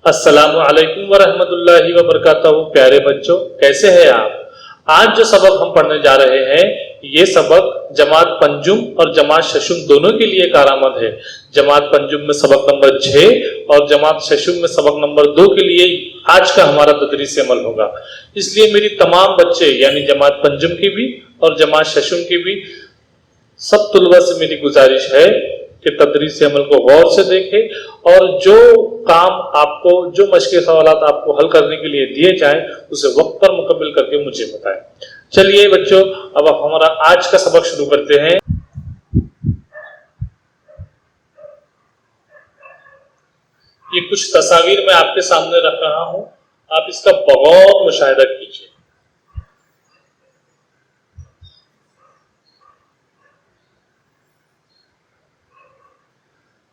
अस्सलामु अलैकुम वरहमतुल्लाहि वबरकातुहू। प्यारे बच्चों, कैसे हैं आप? आज जो सबक हम पढ़ने जा रहे हैं, ये सबक जमात पंजुम और जमात शशुम दोनों के लिए कारआमद है। जमात पंजुम में सबक नंबर 6 और जमात शशुम में सबक नंबर 2 के लिए आज का हमारा तदरीस अमल होगा। इसलिए मेरी तमाम बच्चे यानी जमात पंजुम की भी और जमात शशुम की भी सब तुलबा से मेरी गुजारिश है कि तदरीस अमल को गौर से देखें और जो काम आपको, जो मशक़े सवालात आपको हल करने के लिए दिए जाएं उसे वक्त पर मुकम्मल करके मुझे बताएं। चलिए बच्चों, अब आप हमारा आज का सबक शुरू करते हैं। ये कुछ तस्वीर मैं आपके सामने रख रहा हूं, आप इसका बगौर मुशाहिदा कीजिए।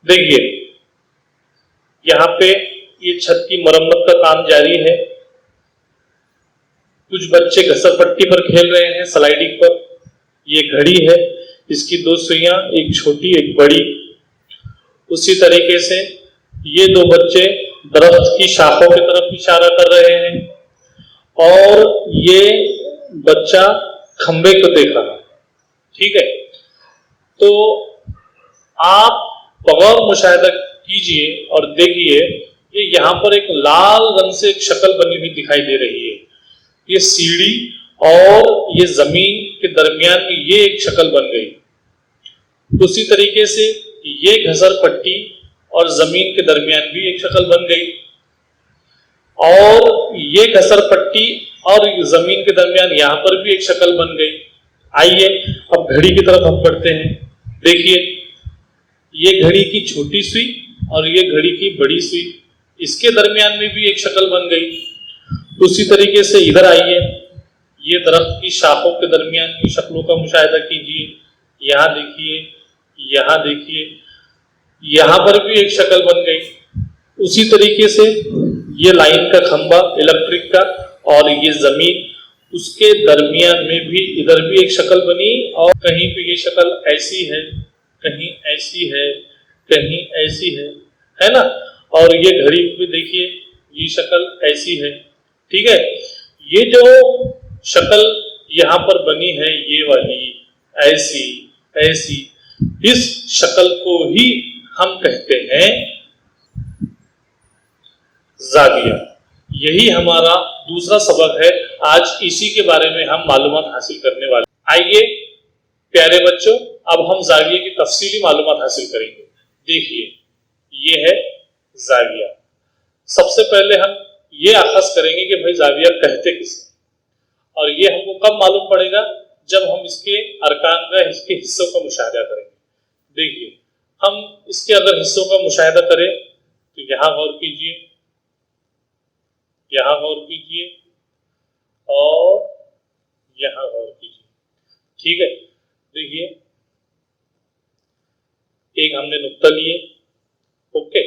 देखिए, यहाँ पे ये छत की मरम्मत का काम जारी है। कुछ बच्चे घसरपट्टी पर खेल रहे हैं, स्लाइडिंग पर। ये घड़ी है, इसकी 2 सुइयां, एक छोटी एक बड़ी। उसी तरीके से ये 2 बच्चे दरख्त की शाखों की तरफ इशारा कर रहे हैं और ये बच्चा खंबे को देख रहा है। ठीक है, तो आप बगौर मुशाहिदा कीजिए और देखिए, ये यहाँ पर एक लाल रंग से एक शक्ल बनी हुई दिखाई दे रही है। ये सीढ़ी और ये जमीन के दरमियान में ये एक शक्ल बन गई। उसी तरीके से ये घसरपट्टी और जमीन के दरमियान भी एक शक्ल बन गई और ये घसरपट्टी और जमीन के दरमियान यहाँ पर भी एक शक्ल बन गई। आइए अब घड़ी की तरफ हम बढ़ते हैं। देखिए, ये घड़ी की छोटी सुई और ये घड़ी की बड़ी सुई, इसके दरमियान में भी एक शक्ल बन गई। उसी तरीके से इधर आइए, ये दरख्त की शाखों के दरमियान की शक्लों का मुशाहिदा कीजिए। यहाँ देखिए, यहाँ देखिए, यहाँ पर भी एक शक्ल बन गई। उसी तरीके से ये लाइन का खंबा इलेक्ट्रिक का और ये जमीन, उसके दरमियान में भी इधर भी एक शक्ल बनी और कहीं पे ये शक्ल ऐसी है, कहीं ऐसी है, कहीं ऐसी है ना। और ये घड़ी भी देखिए, ये शक्ल ऐसी है। ठीक है, ये जो शक्ल यहाँ पर बनी है, ये वाली ऐसी ऐसी, इस शक्ल को ही हम कहते हैं जाविया। यही हमारा दूसरा सबक है। आज इसी के बारे में हम मालूमात हासिल करने वाले। आइए प्यारे बच्चों, अब हम जाविया की तफसीली मालूमात हासिल करेंगे। देखिए, ये है जाविया। सबसे पहले हम ये आगाज करेंगे कि भाई जाविया कहते किसे, और ये हमको कब मालूम पड़ेगा, जब हम इसके अरकान का, इसके हिस्सों का मुशाहिदा करेंगे। देखिए, हम इसके अगर हिस्सों का मुशाहिदा करें तो यहाँ गौर कीजिए, यहाँ गौर कीजिए और यहाँ गौर कीजिए। ठीक है, देखिए, एक हमने नुक्ता लिए। ओके,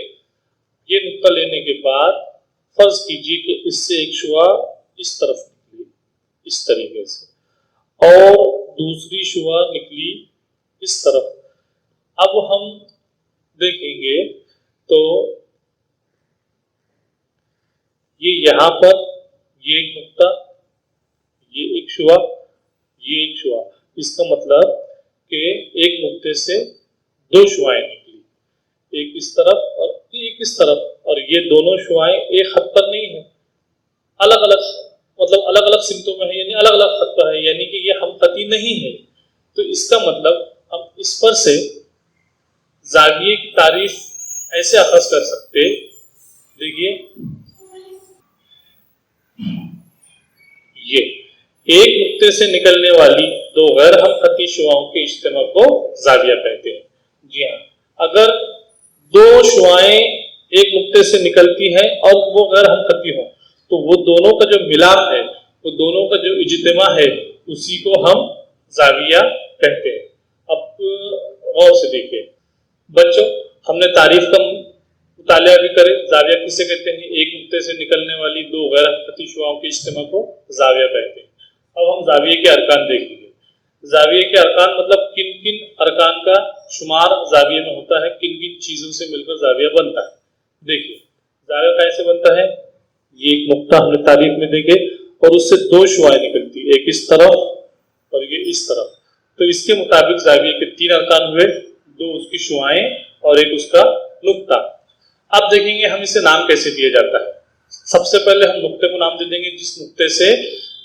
ये नुक्ता लेने के बाद फर्ज कीजिए कि इससे एक शुआ इस तरफ निकली, इस तरीके से, और दूसरी शुआ निकली इस तरफ। अब हम देखेंगे तो ये यहाँ पर ये एक नुक्ता, ये एक शुआ, ये एक शुआ। इसका मतलब कि एक नुक्ते से 2 शुआएं निकली, एक इस तरफ और एक इस तरफ, और ये दोनों शुआएं एक खत पर नहीं है, अलग अलग, मतलब अलग अलग सिमतों में है, यानी अलग अलग खत पर है, यानी कि ये हम खती नहीं है। तो इसका मतलब हम इस पर से जाविये की तारीफ ऐसे अखज़ कर सकते। देखिए, ये एक नुक्ते से निकलने वाली 2 गैर हम खती शुआओं के इज्तिमा को जाविया कहते हैं। जी हाँ, अगर 2 शुआएं एक नुक्ते से निकलती हैं और वो गैर हम खती हो, तो वो दोनों का जो मिलाप है, वो दोनों का जो इज्तिमा है, उसी को हम जाविया कहते हैं। अब गौर से देखिए बच्चों, हमने तारीफ का मुतालिया भी करें। जाविया किसे कहते हैं? एक नुक्ते से निकलने वाली 2 गैर खती शुआओं के इज्तिमा को जाविया कहते हैं। अब हम जाविये के अरकान देखेंगे। जाविये के अरकान मतलब किन किन अरकान का शुमार जाविये में होता है, किन किन चीजों से मिलकर जाविया बनता है। देखिए, जाविया कैसे बनता है, ये एक नुक्ता हमने तारीफ में देखे और उससे दो शुआएं निकलती, एक इस तरफ और ये इस तरफ, तो इसके मुताबिक जाविये के 3 अरकान हुए, 2 उसकी शुआएं और एक उसका नुक्ता। अब देखेंगे हम इसे नाम कैसे दिया जाता है। सबसे पहले हम नुक्ते को नाम दे देंगे, जिस नुक्ते से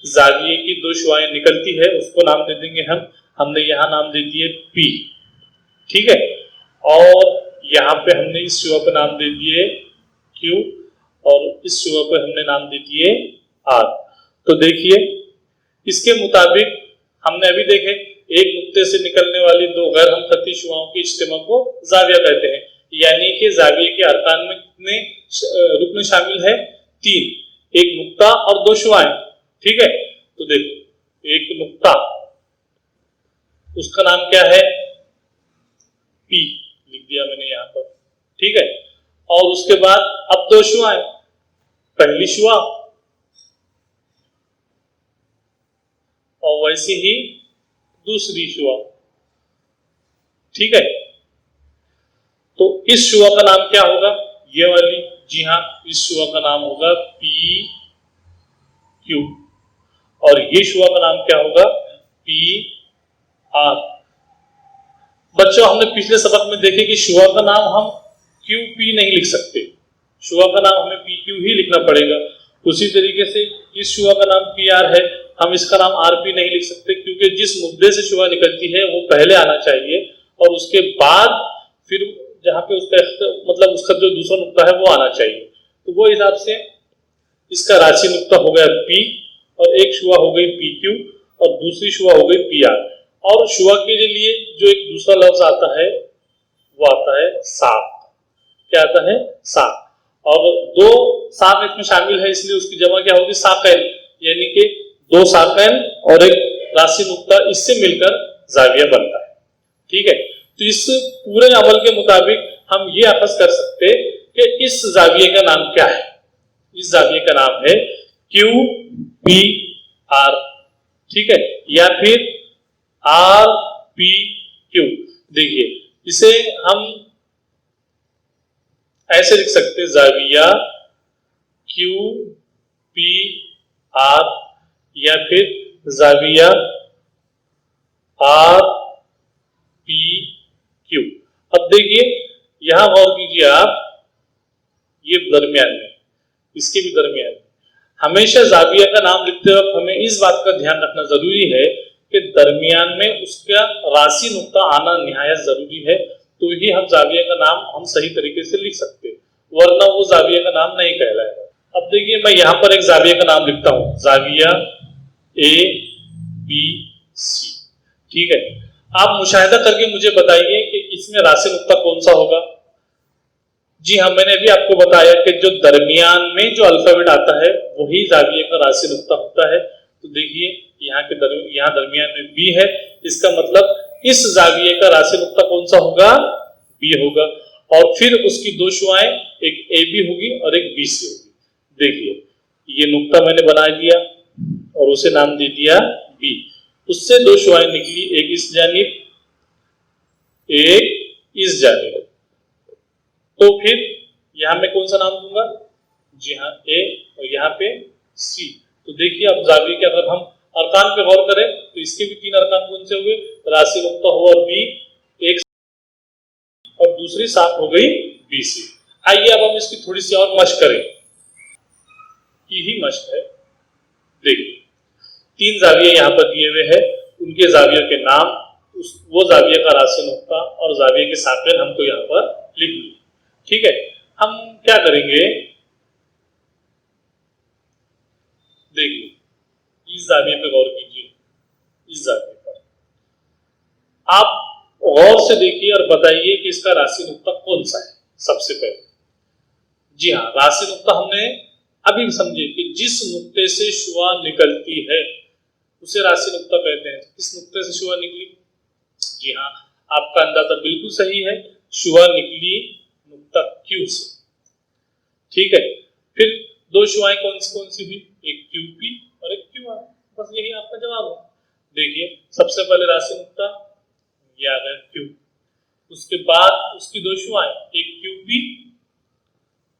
जाविये की 2 शुआएं निकलती है उसको नाम दे देंगे हम। हमने यहाँ नाम दे दिए P, ठीक है, और यहाँ पे हमने इस शुआ पे नाम दे दिए Q और इस शुआ पे हमने नाम दे दिए R। तो देखिए इसके मुताबिक हमने अभी देखे एक नुक्ते से निकलने वाली 2 गैर हमखती शुआओं की इज्तिमा को जाविया कहते हैं, यानी कि जाविये के अरकान में कितने रुकन शामिल है, 3, एक नुक्ता और 2 शुआएं, ठीक है। तो देखो एक नुक्ता उसका नाम क्या है, P लिख दिया मैंने यहाँ पर, ठीक है, और उसके बाद अब 2 शुआएं, पहली शुआ और वैसे ही दूसरी शुआ, ठीक है। तो इस शुआ का नाम क्या होगा, ये वाली, जी हाँ, इस शुआ का नाम होगा पी क्यू और ये शुआ का नाम क्या होगा, पी आर। बच्चों हमने पिछले सबक में देखे कि शुआ का नाम हम क्यू पी नहीं लिख सकते, शुआ का नाम हमें पी क्यू ही लिखना पड़ेगा। उसी तरीके से इस शुआ का नाम पी आर है, हम इसका नाम आर पी नहीं लिख सकते, क्योंकि जिस मुद्दे से शुआ निकलती है वो पहले आना चाहिए और उसके बाद फिर जहां पे उसका मतलब उसका जो दूसरा नुक्ता है वो आना चाहिए। तो वो हिसाब से इसका राशि नुक्ता हो गया पी और एक शुआ हो गई पी क्यू और दूसरी शुआ हो गई पी आर। और शुआ के लिए जो एक दूसरा लफ्ज आता है वो आता है साक। क्या आता है, साक। और 2 साक इसमें शामिल है, इसलिए उसकी जमा क्या होगी, साकैन, यानी कि 2 साकैन और एक राशि नुक्ता, इससे मिलकर जाविया बनता है, ठीक है। तो इस पूरे अमल के मुताबिक हम ये अखज़ कर सकते कि इस जाविये का नाम क्या है, इस जाविये का नाम है क्यू पी आर, ठीक है, या फिर आर पी क्यू। देखिए इसे हम ऐसे लिख सकते, जाविया क्यू पी आर या फिर जाविया आर पी क्यू। अब देखिए यहां गौर कीजिए आप, ये दरमियान में, इसके भी दरमियान में, हमेशा जाविया का नाम लिखते वक्त हमें इस बात का ध्यान रखना जरूरी है कि दरमियान में उसका राशि नुक्ता आना निहायत जरूरी है, तो ही हम जाविया का नाम हम सही तरीके से लिख सकते, वरना वो जाविया का नाम नहीं कहलाएगा। अब देखिए मैं यहाँ पर एक जाविया का नाम लिखता हूँ, जाविया ए बी सी, ठीक है। आप मुशाहिदा करके मुझे बताइए कि इसमें राशि नुक्ता कौन सा होगा। जी हाँ, मैंने भी आपको बताया कि जो दरमियान में जो अल्फाबेट आता है वही जाविये का राशि नुक्ता होता है। तो देखिए यहाँ यहाँ दरमियान में बी है, इसका मतलब इस जाविये का राशि नुक्ता कौन सा होगा, बी होगा। और फिर उसकी 2 शुआएं, एक ए बी होगी और एक बी सी होगी। देखिए ये नुक्ता मैंने बना दिया और उसे नाम दे दिया बी, उससे 2 शुआएं निकली, एक इस जानिब एक इस जानिब, तो फिर यहां मैं कौन सा नाम दूंगा, जी हाँ ए और यहाँ पे सी। तो देखिए अब जाविये के अगर हम अरकान पे गौर करें तो इसके भी 3 अरकान कौन से हुए, राशि नुक्ता हुआ बी, एक और दूसरी साख हो गई बी सी। आइए अब हम इसकी थोड़ी सी और मशक करें, की ही मशक है। देखिए 3 जाविये यहाँ पर दिए हुए हैं, उनके जावियों के नाम, वो जाविये का राशि नुक्ता और जाविये के साकिन हमको यहाँ पर लिख ली, ठीक है। हम क्या करेंगे, देखिए इस जाविये पे गौर कीजिए, इस जाविये पर आप गौर से देखिए और बताइए कि इसका राशि नुक्ता कौन सा है। सबसे पहले जी हाँ, राशि नुक्ता हमने अभी समझे कि जिस नुक्ते से शुआ निकलती है उसे राशि नुक्ता कहते हैं। किस नुक्ते से शुआ निकली, जी हाँ आपका अंदाजा बिल्कुल सही है, शुआ निकली नुक्ता क्यू से, ठीक है। फिर 2 शुआएं कौन सी हुई, एक क्यू पी और एक क्यू आर, बस यही आपका जवाब है। देखिए सबसे पहले राशि नुक्ता ये आ गया क्यू, उसके बाद उसकी 2 शुआएं, एक क्यू पी,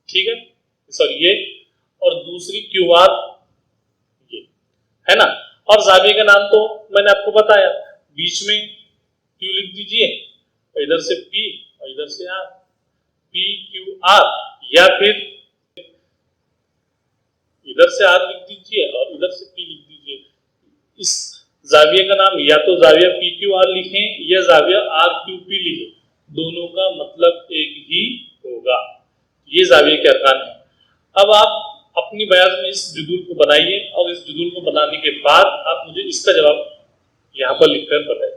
ठीक है, सॉरी ये, और दूसरी क्यू आर ये, है ना। और जाविये का नाम तो मैंने आपको बताया, बीच में क्यू लिख दीजिए, इधर से पी और इधर से आर, पी क्यू आर, या फिर इधर से आर लिख दीजिए और इधर से पी लिख दीजिए। इस जाविये का नाम या तो जाविया पी क्यू आर लिखें या जाविया आर क्यू पी लिखें, दोनों का मतलब एक ही होगा। ये जाविये के अरकान है। अब आप अपनी बयान में इस जुदूल को बनाइए और इस जुदूल को बनाने के बाद आप मुझे इसका जवाब यहाँ पर लिखकर बताइए।